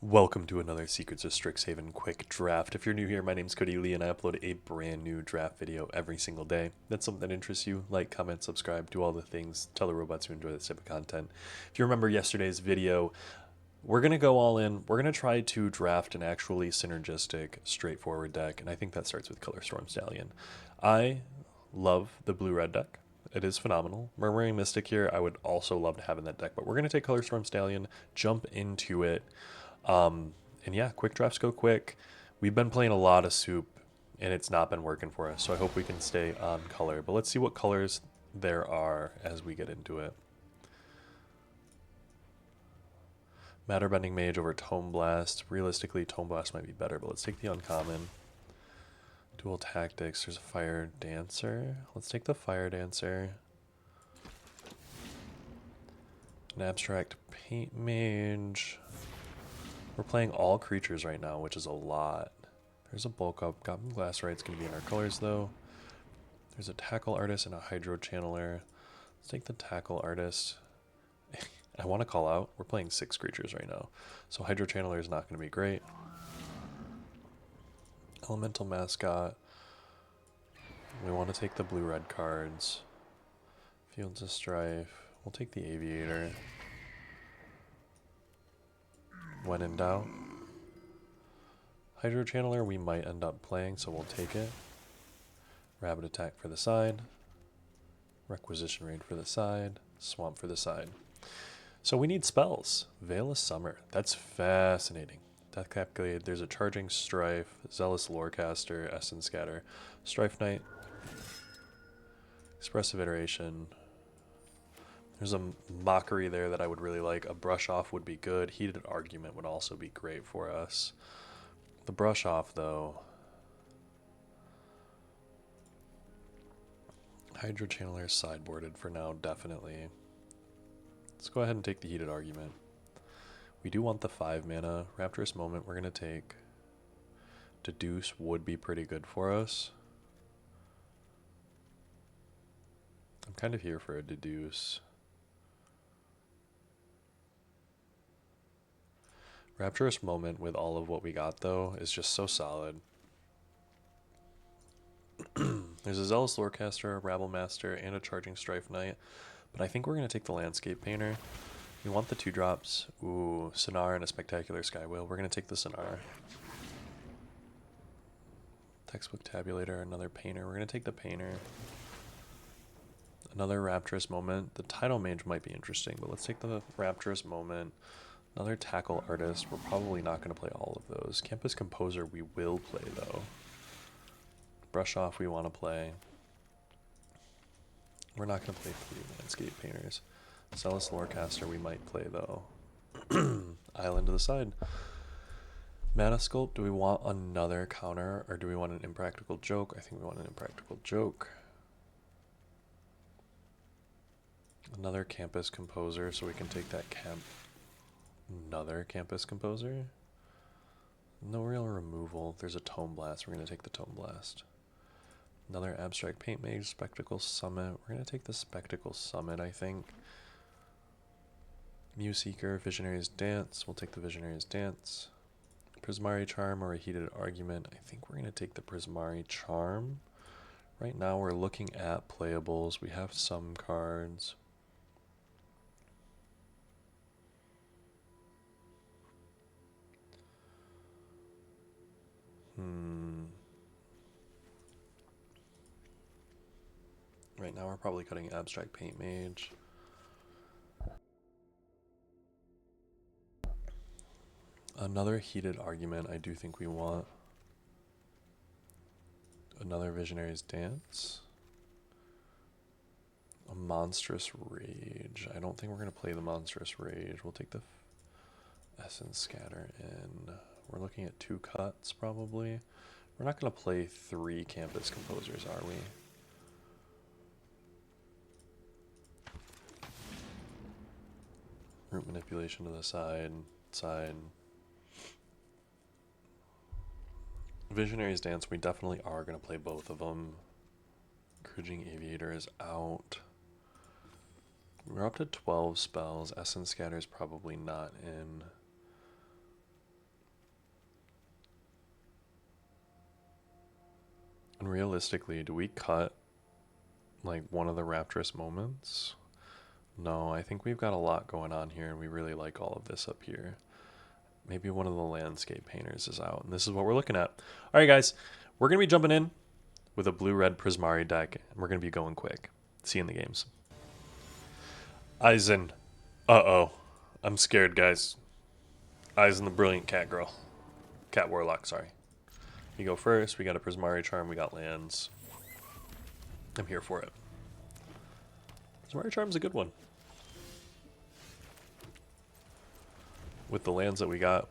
Welcome to another Secrets of Strixhaven quick draft. If you're new here, my name's Cody Lee and I upload a brand new draft video every single day. If that's something that interests you, like, comment, subscribe, do all the things, tell the robots you enjoy this type of content. If you remember yesterday's video, we're going to go all in. We're going to try to draft an actually synergistic, straightforward deck, and I think that starts with Color Storm Stallion. I love the blue-red deck. It is phenomenal. Murmuring Mystic here, I would also love to have in that deck, but we're going to take Color Storm Stallion, jump into it. And yeah, quick drafts go quick. We've been playing a lot of soup and it's not been working for us, so I hope we can stay on color. But let's see what colors there are as we get into it. Matter Bending Mage over Tome Blast. Realistically, Tome Blast might be better, but let's take the uncommon. Dual Tactics. There's a Fire Dancer. Let's take the Fire Dancer. An Abstract Paint Mage. We're playing all creatures right now, which is a lot. There's a bulk up. Goblin Glassrite's going to be in our colors, though. There's a Tackle Artist and a Hydro Channeler. Let's take the Tackle Artist. I want to call out, we're playing 6 creatures right now, so Hydro Channeler is not going to be great. Elemental Mascot. We want to take the blue-red cards. Fields of Strife. We'll take the Aviator. When in doubt. Hydro Channeler we might end up playing, so we'll take it. Rabbit Attack for the side. Requisition Raid for the side. Swamp for the side. So we need spells. Veil of Summer. That's fascinating. Death Capglade. There's a Charging Strife. Zealous Lorecaster. Essence Scatter. Strife Knight. Expressive Iteration. There's a Mockery there that I would really like. A Brush Off would be good. Heated Argument would also be great for us. The Brush Off, though. Hydro Channeler is sideboarded for now, definitely. Let's go ahead and take the Heated Argument. We do want the 5 mana. Rapturous Moment we're going to take. Deduce would be pretty good for us. I'm kind of here for a Deduce. Rapturous Moment with all of what we got, though, is just so solid. There's a Zealous Lorecaster, a Rabble Master, and a Charging Strife Knight, but I think we're going to take the Landscape Painter. We want the 2-drops. Ooh, Sonar and a Spectacular Skywheel. We're going to take the Sonar. Textbook Tabulator, another Painter. We're going to take the Painter. Another Rapturous Moment. The Tidal Mage might be interesting, but let's take the Rapturous Moment. Another Tackle Artist. We're probably not going to play all of those. Campus Composer we will play, though. Brush Off we want to play. We're not going to play 3 Landscape Painters. Zealous Lorecaster we might play, though. Island to the side. Mana Sculpt, do we want another counter, or do we want an Impractical Joke? I think we want an Impractical Joke. Another Campus Composer, so we can take that Another Campus Composer. No real removal. There's a Tome Blast. We're going to take the Tome Blast. Another Abstract Paint Mage. Spectacle Summit. We're going to take the Spectacle Summit, I think. Muse Seeker. Visionary's Dance. We'll take the Visionary's Dance. Prismari Charm or a Heated Argument. I think we're going to take the Prismari Charm. Right now we're looking at playables. We have some cards. Right now we're probably cutting Abstract Paint Mage. Another Heated Argument I do think we want. Another Visionary's Dance. A Monstrous Rage. I don't think we're going to play the Monstrous Rage. We'll take the Essence Scatter in. We're looking at 2 cuts, probably. We're not going to play 3 Campus Composers, are we? Root Manipulation to the side. Visionary's Dance, we definitely are going to play both of them. Encouraging Aviator is out. We're up to 12 spells. Essence Scatter is probably not in. And realistically, do we cut like one of the Rapturous moments? No, I think we've got a lot going on here, and we really like all of this up here. Maybe one of the landscape painters is out, and this is what we're looking at. All right, guys, we're going to be jumping in with a blue-red Prismari deck, and we're going to be going quick. See you in the games. Eisen. Uh-oh. I'm scared, guys. Eisen the brilliant cat girl. Cat warlock, sorry. You go first. We got a Prismari charm. We got lands. I'm here for it. Prismari charm's a good one. With the lands that we got,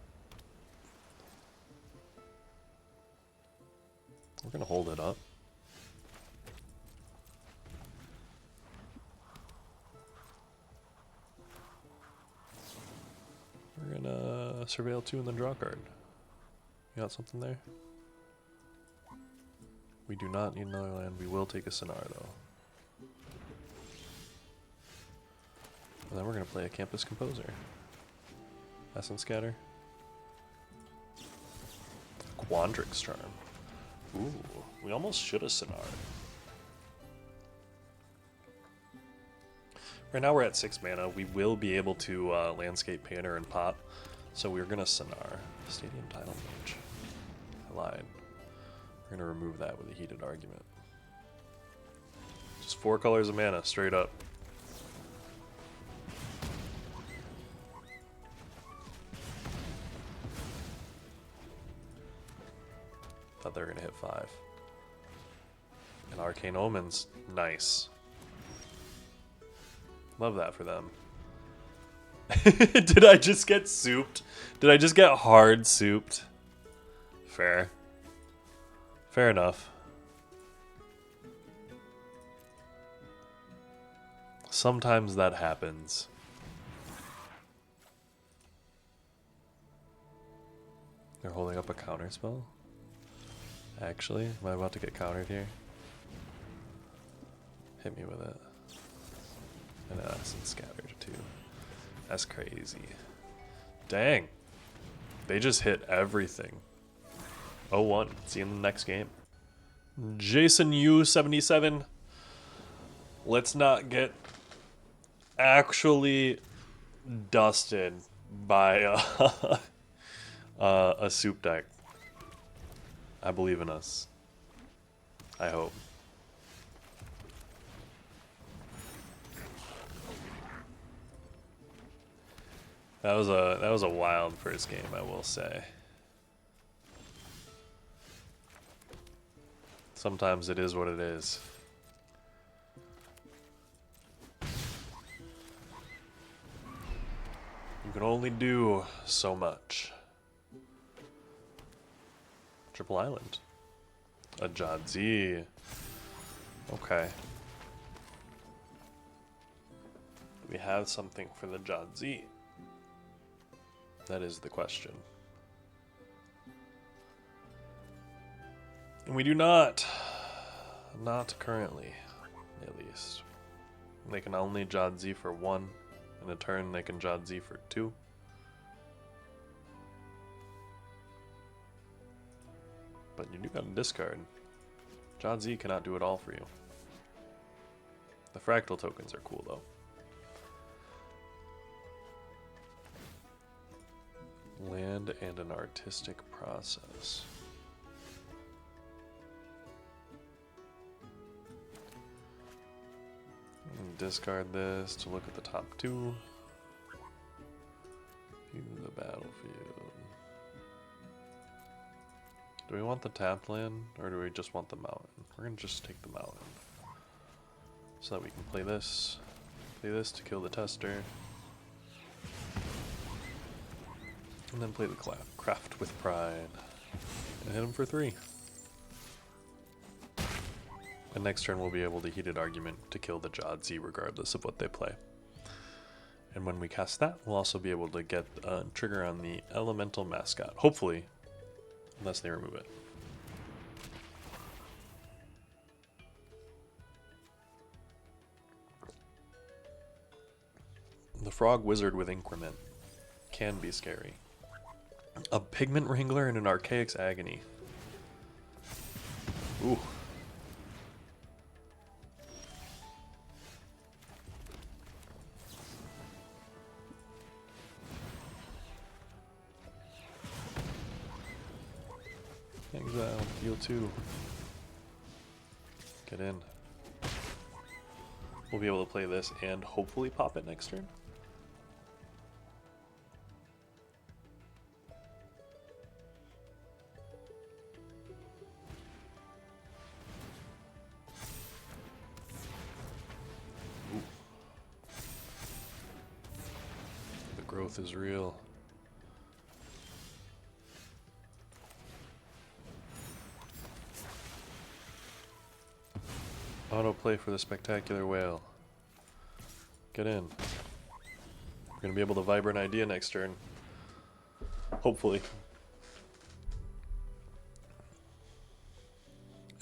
we're going to hold it up. We're going to surveil 2 and then draw a card. You got something there? We do not need another land. We will take a Sonar, though. And then we're going to play a Campus Composer. Essence Scatter. Quandrix Charm. Ooh, we almost should have Sonar. Right now we're at 6 mana. We will be able to Landscape Painter and pop. So we're going to Sonar. Stadium Title Mage. I lied. We're going to remove that with a Heated Argument. Just 4 colors of mana, straight up. Thought they were going to hit 5. And Arcane Omens, nice. Love that for them. Did I just get souped? Did I just get hard souped? Fair. Fair enough. Sometimes that happens. They're holding up a counter spell? Actually, am I about to get countered here? Hit me with it. And Essence Scattered too. That's crazy. Dang. They just hit everything. 0-1. See you in the next game. Jason U77. Let's not get actually dusted by a soup deck. I believe in us. I hope. That was a wild first game, I will say. Sometimes it is what it is. You can only do so much. Triple Island. A Jadzi. Okay. Do we have something for the Jadzi? That is the question. And we do not. Not currently, at least. They can only Jadzi for 1. In a turn, they can Jadzi for 2. But you do got to discard. Jadzi cannot do it all for you. The fractal tokens are cool, though. Land and an artistic process. Discard this to look at the top 2. View the battlefield. Do we want the tapped land, or do we just want the mountain? We're going to just take the mountain. So that we can play this to kill the tester. And then play the craft with pride. And hit him for 3. And next turn we'll be able to Heated Argument to kill the Jadzi regardless of what they play. And when we cast that, we'll also be able to get a trigger on the Elemental Mascot. Hopefully, unless they remove it. The Frog Wizard with Increment can be scary. A Pigment Wrangler and an Archaic's Agony. Ooh, Exile, heal 2. Get in. We'll be able to play this and hopefully pop it next turn. Ooh. The growth is real. Autoplay for the Spectacular Whale. Get in. We're going to be able to Vibrant Idea next turn. Hopefully.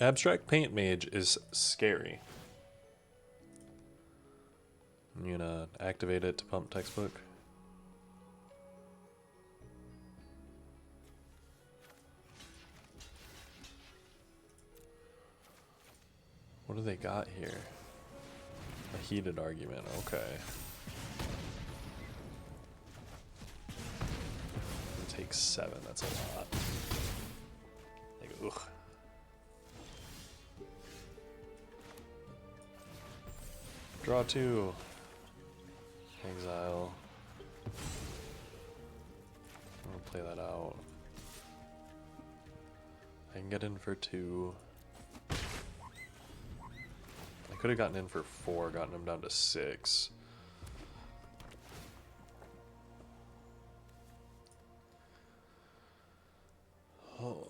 Abstract Paint Mage is scary. I'm going to activate it to pump textbook. What do they got here? A heated argument, okay. It takes 7, that's a lot. Like, ugh. Draw 2. Exile. I'm gonna play that out. I can get in for 2. Could have gotten in for 4, gotten him down to 6. Oh.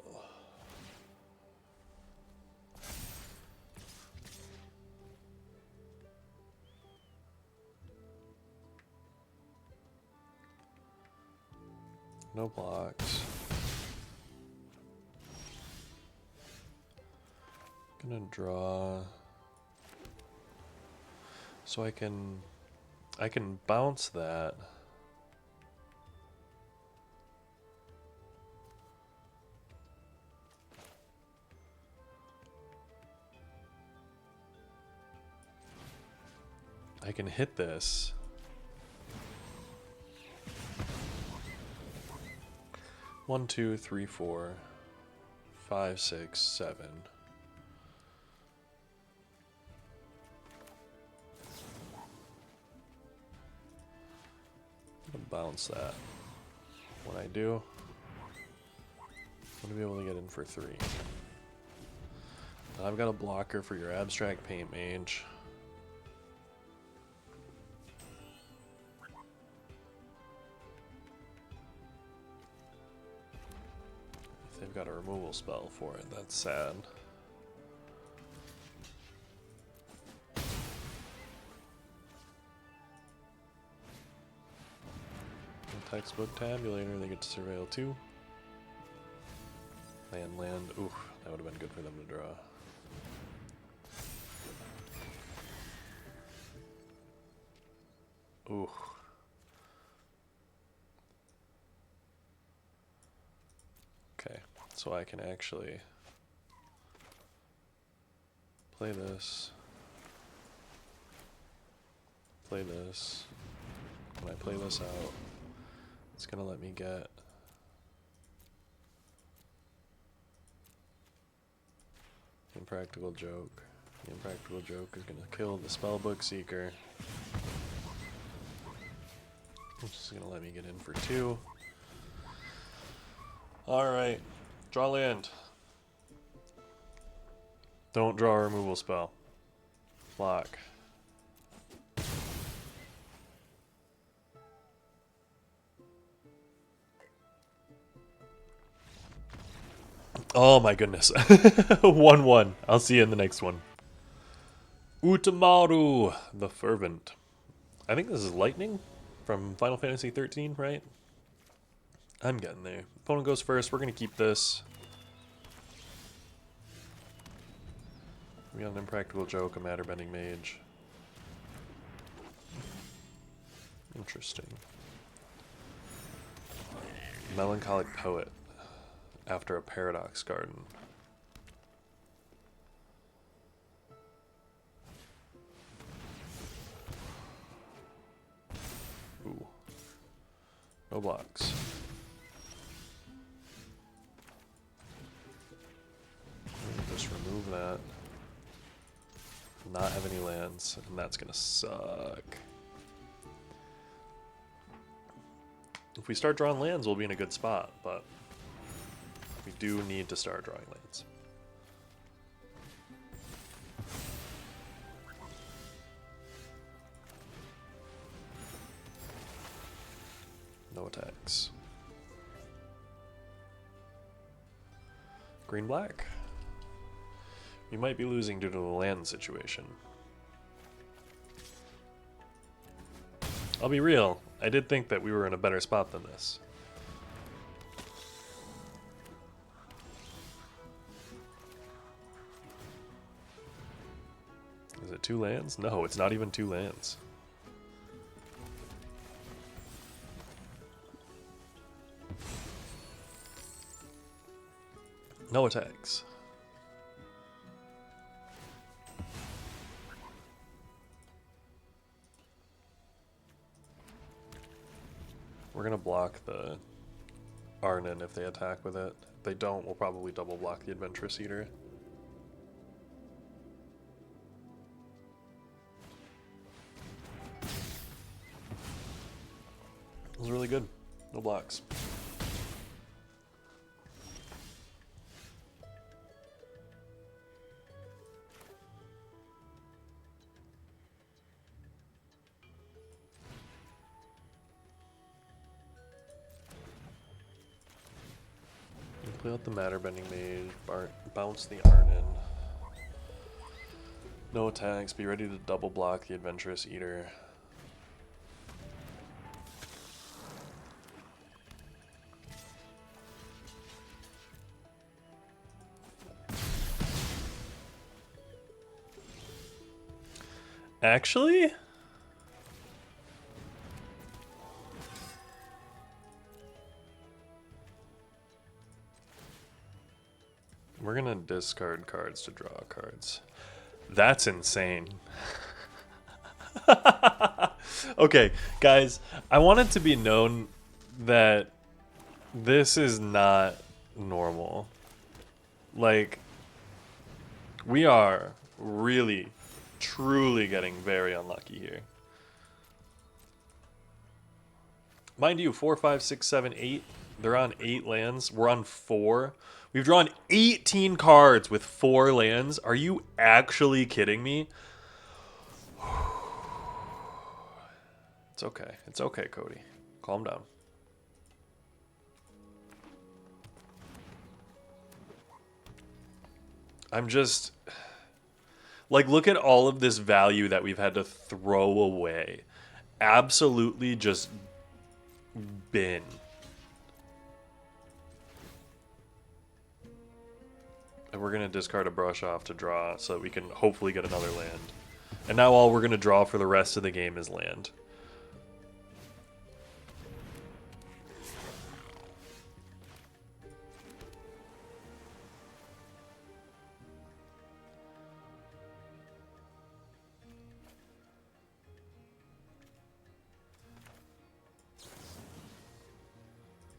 No blocks. Gonna draw. So I can bounce that. I can hit this. One, 2, 3, 4, 5, 6, 7. Bounce that. When I do, I'm gonna be able to get in for 3. And I've got a blocker for your Abstract Paint Mage. If they've got a removal spell for it, that's sad. Textbook Tabulator, they get to Surveil 2. Land. Ooh, that would have been good for them to draw. Ooh. Okay, so I can actually play this. Play this. When I play this out, it's gonna let me get Impractical Joke. The Impractical Joke is gonna kill the Spellbook Seeker, which is gonna let me get in for 2. Alright, draw land. Don't draw a removal spell. Block. Oh my goodness. 1-1. I'll see you in the next one. Utamaru, the Fervent. I think this is Lightning from Final Fantasy 13, right? I'm getting there. Opponent goes first. We're going to keep this. We got an Impractical Joke, a Matter-Bending Mage. Interesting. Melancholic Poet. After a Paradox Garden. Ooh. No blocks. not have any lands, and that's gonna suck. If we start drawing lands, we'll be in a good spot, but we do need to start drawing lands. No attacks. Green black. We might be losing due to the land situation. I'll be real, I did think that we were in a better spot than this. Is it 2 lands? No, it's not even 2 lands. No attacks. We're gonna block the Arnon if they attack with it. If they don't, we'll probably double block the Adventurous Eater. It was really good. No blocks. Play out the Matter Bending Mage, bounce the Arnon. No attacks, be ready to double block the Adventurous Eater. Actually? We're gonna discard cards to draw cards. That's insane. Okay, guys, I want it to be known that this is not normal. Like, we are really, truly getting very unlucky here. Mind you, 4, 5, 6, 7, 8. They're on 8 lands. We're on 4. We've drawn 18 cards with 4 lands. Are you actually kidding me? It's okay. It's okay, Cody. Calm down. I'm just... like, look at all of this value that we've had to throw away. Absolutely just bin. And we're going to discard a brush off to draw so that we can hopefully get another land. And now all we're going to draw for the rest of the game is land.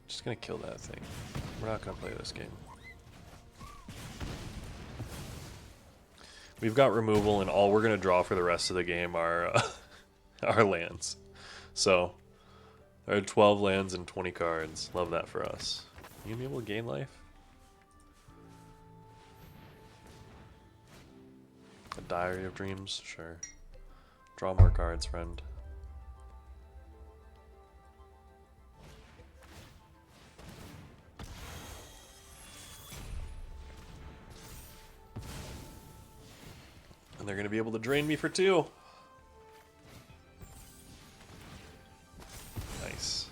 Just going to kill that thing. We're not going to play this game. We've got removal, and all we're going to draw for the rest of the game are our lands. So, there are 12 lands and 20 cards. Love that for us. You going to be able to gain life? A Diary of Dreams? Sure. Draw more cards, friend. And they're going to be able to drain me for 2. Nice.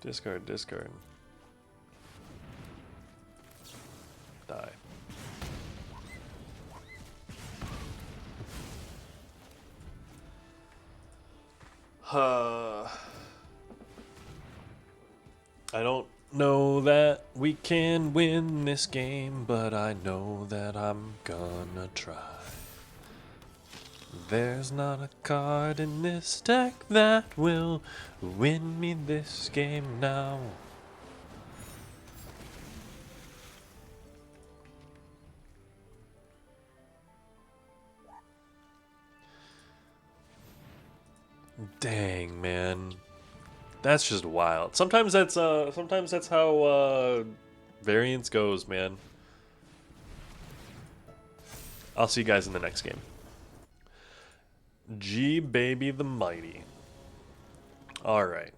Discard, discard. Die. I don't know that we can win this game, but I know that I'm gonna try. There's not a card in this deck that will win me this game now. Dang, man. That's just wild. Sometimes that's how variance goes, man. I'll see you guys in the next game. G baby the mighty. All right.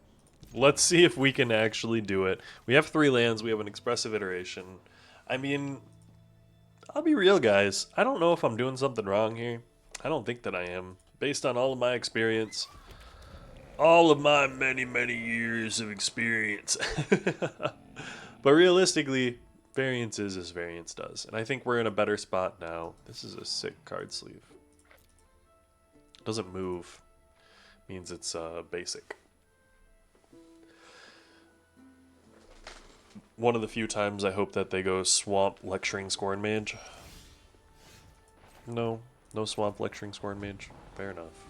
Let's see if we can actually do it. We have 3 lands. We have an expressive iteration. I mean, I'll be real, guys. I don't know if I'm doing something wrong here. I don't think that I am. Based on all of my experience. All of my many, many years of experience. But realistically, variance is as variance does. And I think we're in a better spot now. This is a sick card sleeve. Doesn't move. Means it's basic. One of the few times I hope that they go Swamp Lecturing Scorn Mage. No. No Swamp Lecturing Scorn Mage. Fair enough.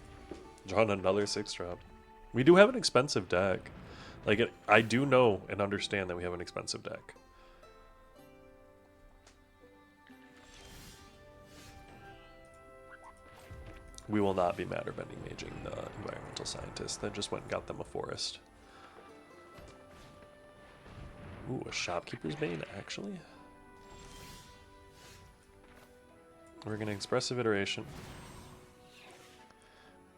Drawn another 6-drop. We do have an expensive deck. Like, I do know and understand that we have an expensive deck. We will not be matter bending maging the environmental scientist that just went and got them a forest. Ooh, a Shopkeeper's Bane, actually? We're going to Expressive Iteration.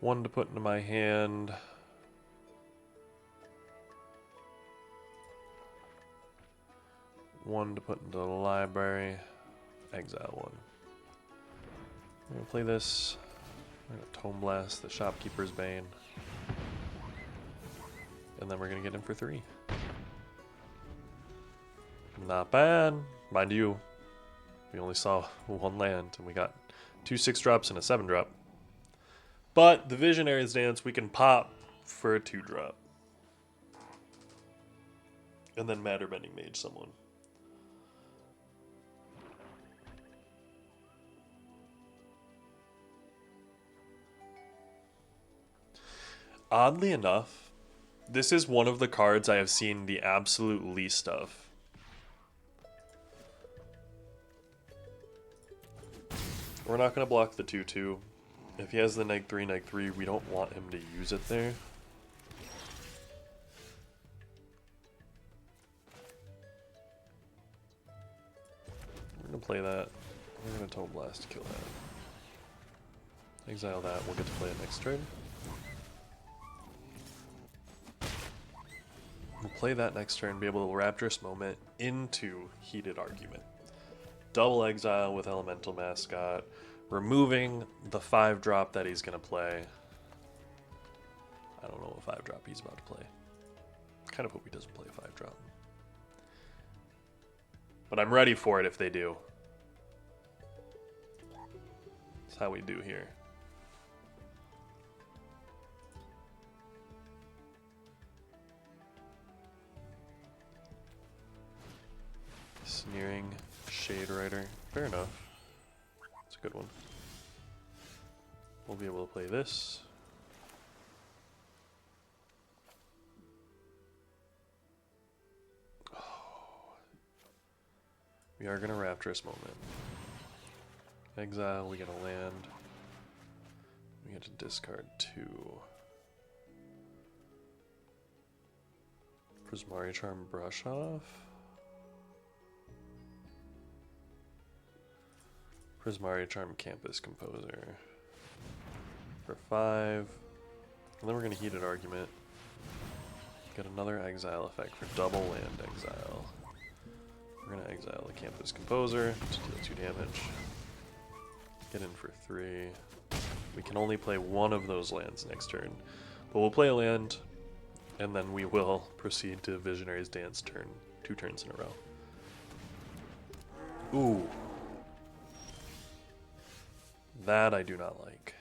1 to put into my hand. One to put into the library. Exile 1. We're going to play this. We're going to Tome Blast the Shopkeeper's Bane. And then we're going to get in for 3. Not bad. Mind you, we only saw 1 land, and we got 2 6-drops and a 7-drop. But the Visionary's Dance we can pop for a 2-drop. And then Matter Bending Mage someone. Oddly enough, this is one of the cards I have seen the absolute least of. We're not going to block the 2/2. If he has the neg 3, we don't want him to use it there. We're going to play that. We're going to Tome Blast to kill that. Exile that. We'll get to play it next turn. We'll play that next turn, be able to Rapturous Moment into Heated Argument. Double exile with Elemental Mascot, removing the 5-drop that he's going to play. I don't know what 5-drop he's about to play. Kind of hope he doesn't play a 5-drop. But I'm ready for it if they do. That's how we do here. Sneering Shade Rider. Fair enough. It's a good one. We'll be able to play this. Oh. We are going to Rapturous Moment. Exile, we get a land. We get to discard 2. Prismari Charm Brush Off. Prismari Charm Campus Composer for 5. And then we're going to Heated Argument. Get another exile effect for double land exile. We're going to exile the Campus Composer to deal 2 damage. Get in for 3. We can only play 1 of those lands next turn. But we'll play a land, and then we will proceed to Visionary's Dance turn 2 turns in a row. Ooh. That I do not like.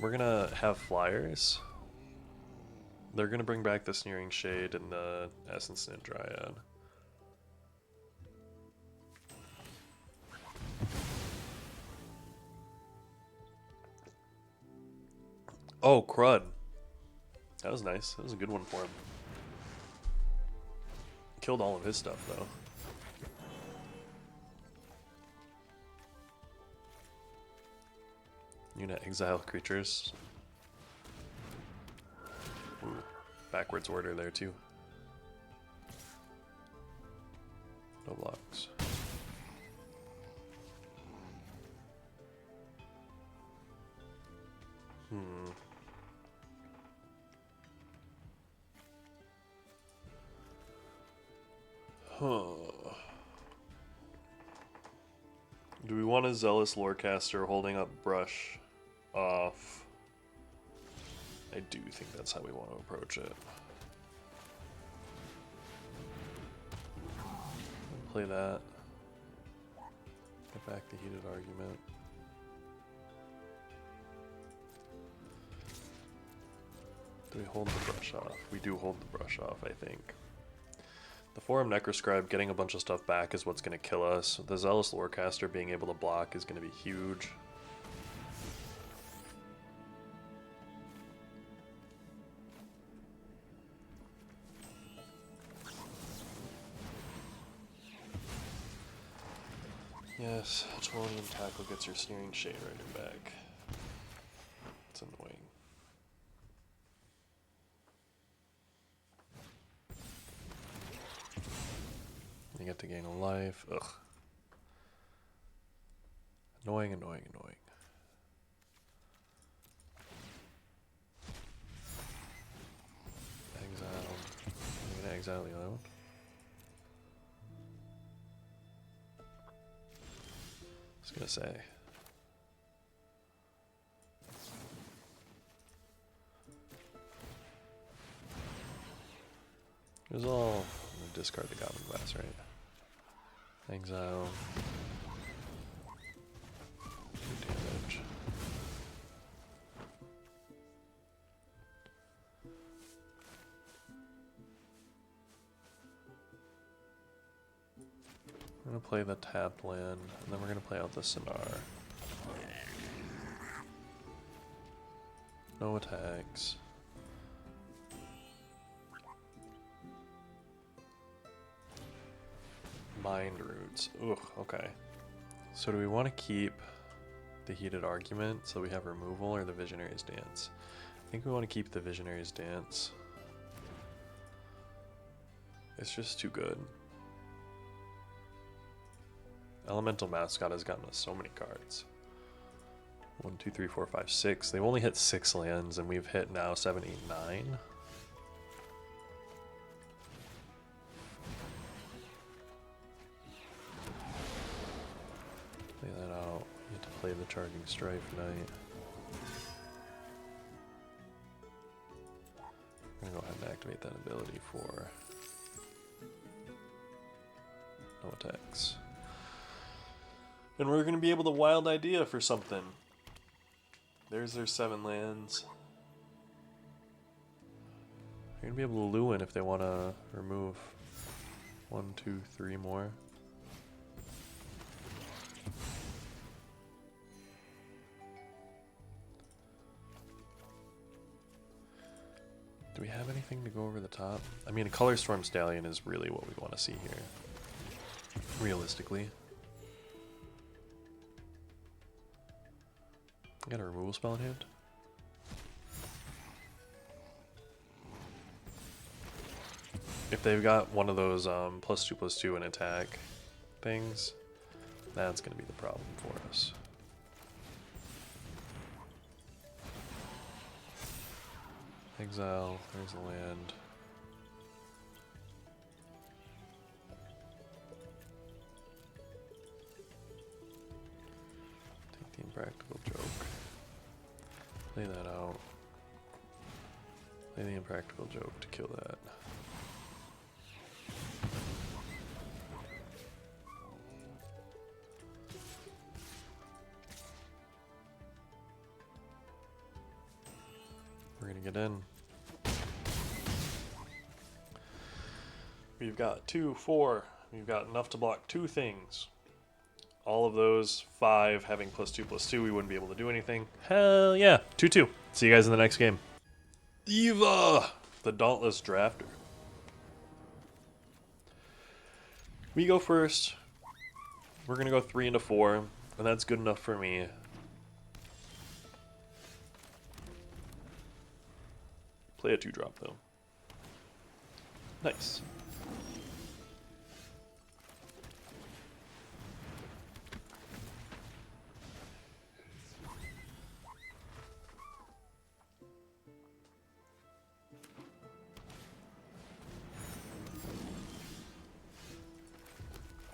We're gonna have flyers. They're gonna bring back the Sneering Shade and the Essence Knit Dryad. Oh, crud. That was nice. That was a good one for him. killed all of his stuff though. Unit exile creatures. Ooh, backwards order there too. No blocks. Do we want a Zealous Lorecaster holding up Brush off? I do think that's how we want to approach it. Play that. Get back the Heated Argument. Do we hold the Brush off? We do hold the Brush off, I think. The Forum Necroscribe getting a bunch of stuff back is what's going to kill us. The Zealous Lorecaster being able to block is going to be huge. Yes, Trillium Tackle gets your Sneering Shade Rider back. It's annoying. You get to gain a life. Ugh. Annoying, annoying, annoying. Exile. I'm gonna exile the other one. I was gonna say. It was all. I'm gonna discard the Goblin Glass, right? Exile. 2 damage. We're gonna play the tapped land, and then we're gonna play out the Sonar. No attacks. Mind Roots. Ugh, okay. So do we want to keep the Heated Argument so we have removal, or the Visionary's Dance? I think we want to keep the Visionary's Dance. It's just too good. Elemental Mascot has gotten us so many cards. 1, 2, 3, 4, 5, 6. They've only hit 6 lands, and we've hit now 7, 8, 9. Play that out. You have to play the Charging Strife Knight. I'm gonna go ahead and activate that ability for no attacks. And we're gonna be able to Wild Idea for something. There's their 7 lands. They're gonna be able to Lewin if they want to remove 1, 2, 3 more. Do we have anything to go over the top? I mean, a Color Storm Stallion is really what we want to see here, realistically. Got a removal spell in hand. If they've got one of those +2/+2 in attack things, that's going to be the problem for us. Exile, there's a land. Take the Impractical Joke. Play that out. Play the Impractical Joke to kill that. We're gonna get in. We've got 2, 4. We've got enough to block 2 things. All of those 5 having +2/+2, we wouldn't be able to do anything. Hell yeah. 2-2. See you guys in the next game. Eva! The Dauntless Drafter. We go first. We're gonna go 3 into 4, and that's good enough for me. Play a 2-drop though. Nice.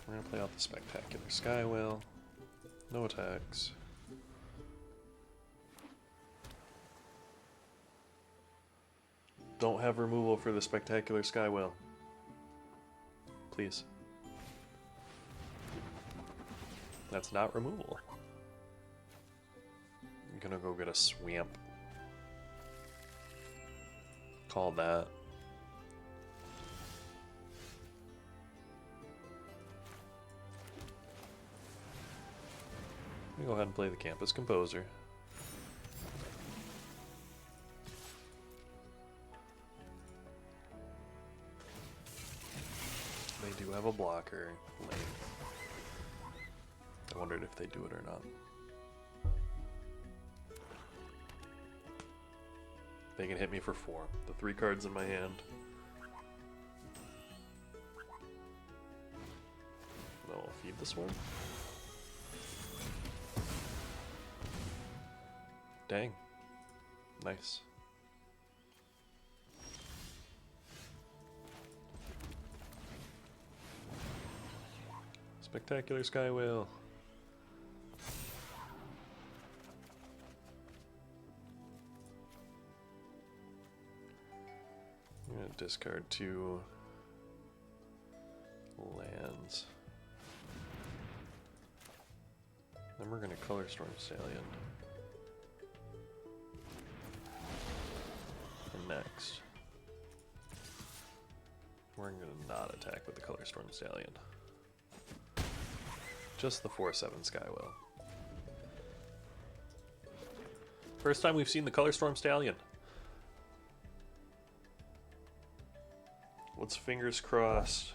We're gonna play out the Spectacular Sky Whale. No attacks. Don't have removal for the Spectacular Sky Whale. Please. That's not removal. I'm gonna go get a Swamp. Call that. Let me go ahead and play the Campus Composer. They do have a blocker. Lame. I wondered if they do it or not. They can hit me for 4. The 3 cards in my hand. No, I'll feed this one. Dang. Nice. Spectacular Sky Whale. I'm gonna discard 2 lands. Then we're gonna color Storm Stallion. And next, we're gonna not attack with the color Storm Stallion. Just the 4/7 Skywell. First time we've seen the color Storm Stallion. Let's fingers crossed.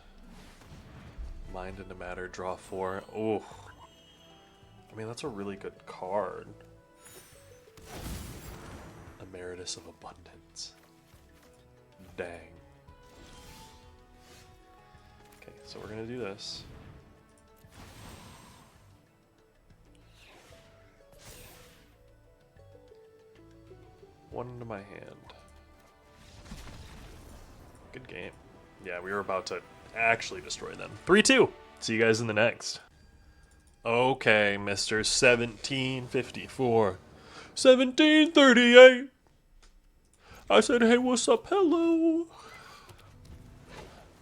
Mind into Matter, draw 4. Oh, I mean that's a really good card. Emeritus of Abundance. Dang. Okay, so we're gonna do this. One into my hand. Good game. Yeah, we were about to actually destroy them. 3-2. See you guys in the next. Okay, Mr. 1754. 1738. I said, hey, what's up? Hello.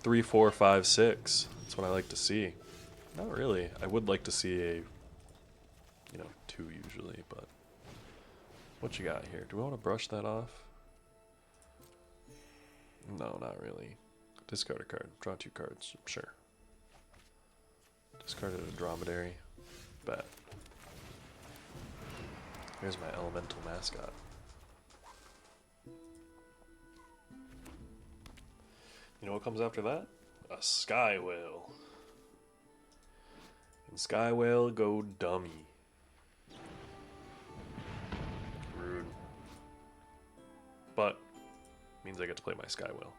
3, 4, 5, 6. That's what I like to see. Not really. I would like to see a, 2 usually, but what you got here? Do we want to brush that off? No, not really. Discard a card. Draw 2 cards. Sure. Discarded a Dromedary. Bet. Here's my elemental mascot. You know what comes after that? A Sky Whale. And Sky Whale go dummy. Rude. But means I get to play my Sky Whale.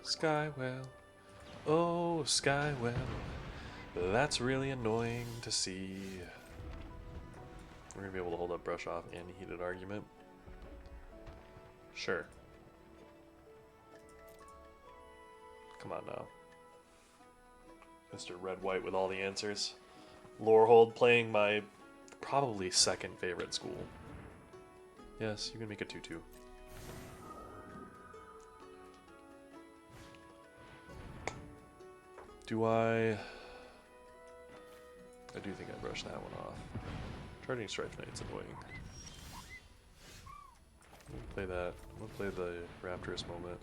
Sky Whale. Oh, Sky Whale. That's really annoying to see. We're gonna be able to hold up Brush Off and Heated Argument. Sure. Come on now. Mr. Red-White with all the answers. Lorehold playing my probably second favorite school. Yes, you can make a 2-2. Do I do think I brushed that one off. Charging Strife Knight's annoying. We'll play that. We'll play the Rapturous Moment.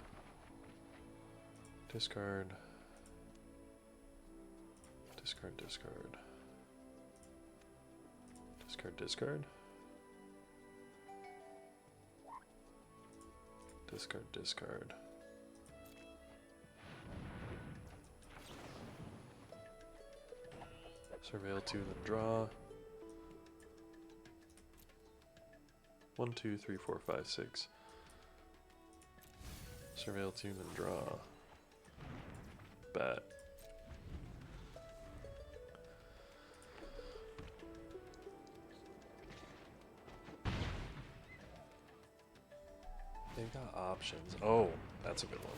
Discard. Discard, discard. Discard, discard. Discard, discard. Surveil 2, then draw. 1, 2, 3, 4, 5, 6. Surveil 2, then draw. Bet. They've got options. Oh, that's a good one.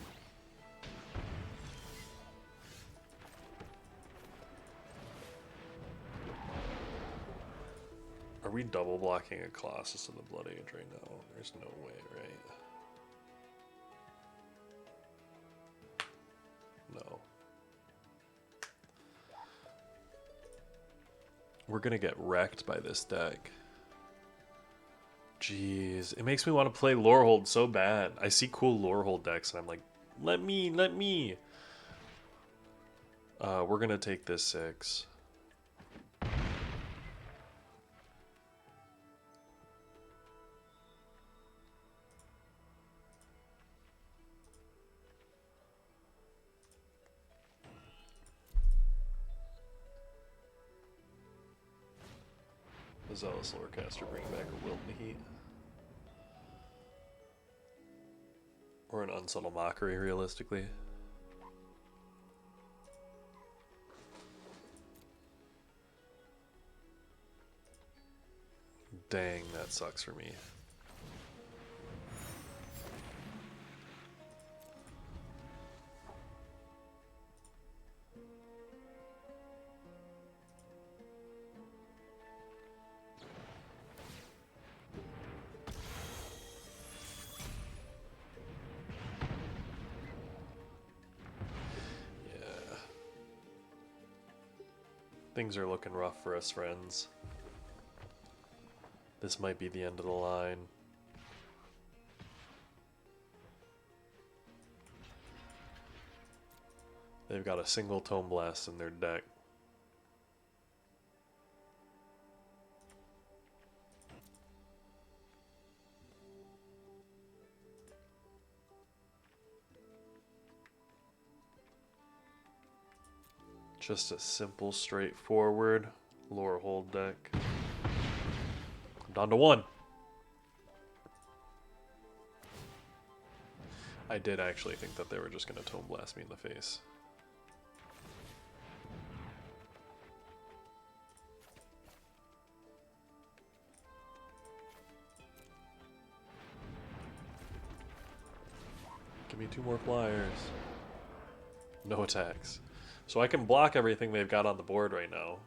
Are we double blocking a Colossus in the Blood Age right now? There's no way, right? No. We're gonna get wrecked by this deck. Jeez, it makes me want to play Lorehold so bad. I see cool Lorehold decks and I'm like, let me. We're gonna take this 6. The Zealous Lorecaster bringing back a Wilt in the Heat. Or an Unsubtle Mockery, realistically. Dang, that sucks for me. Things are looking rough for us, friends. This might be the end of the line. They've got a single Tome Blast in their deck. Just a simple, straightforward Lorehold deck. I'm down to 1. I did actually think that they were just going to Tome Blast me in the face. Give me 2 more flyers. No attacks. So I can block everything they've got on the board right now.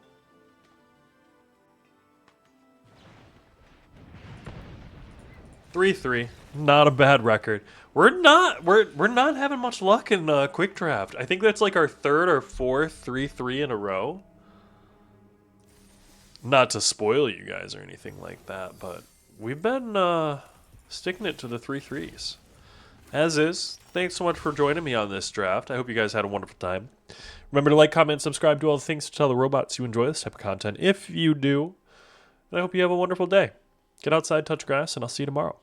Three, not a bad record. We're not having much luck in Quick Draft. I think that's like our 3rd or 4th 3-3 in a row. Not to spoil you guys or anything like that, but we've been sticking it to the 3-3s. As is. Thanks so much for joining me on this draft. I hope you guys had a wonderful time. Remember to like, comment, subscribe, do all the things to tell the robots you enjoy this type of content. If you do, and I hope you have a wonderful day. Get outside, touch grass, and I'll see you tomorrow.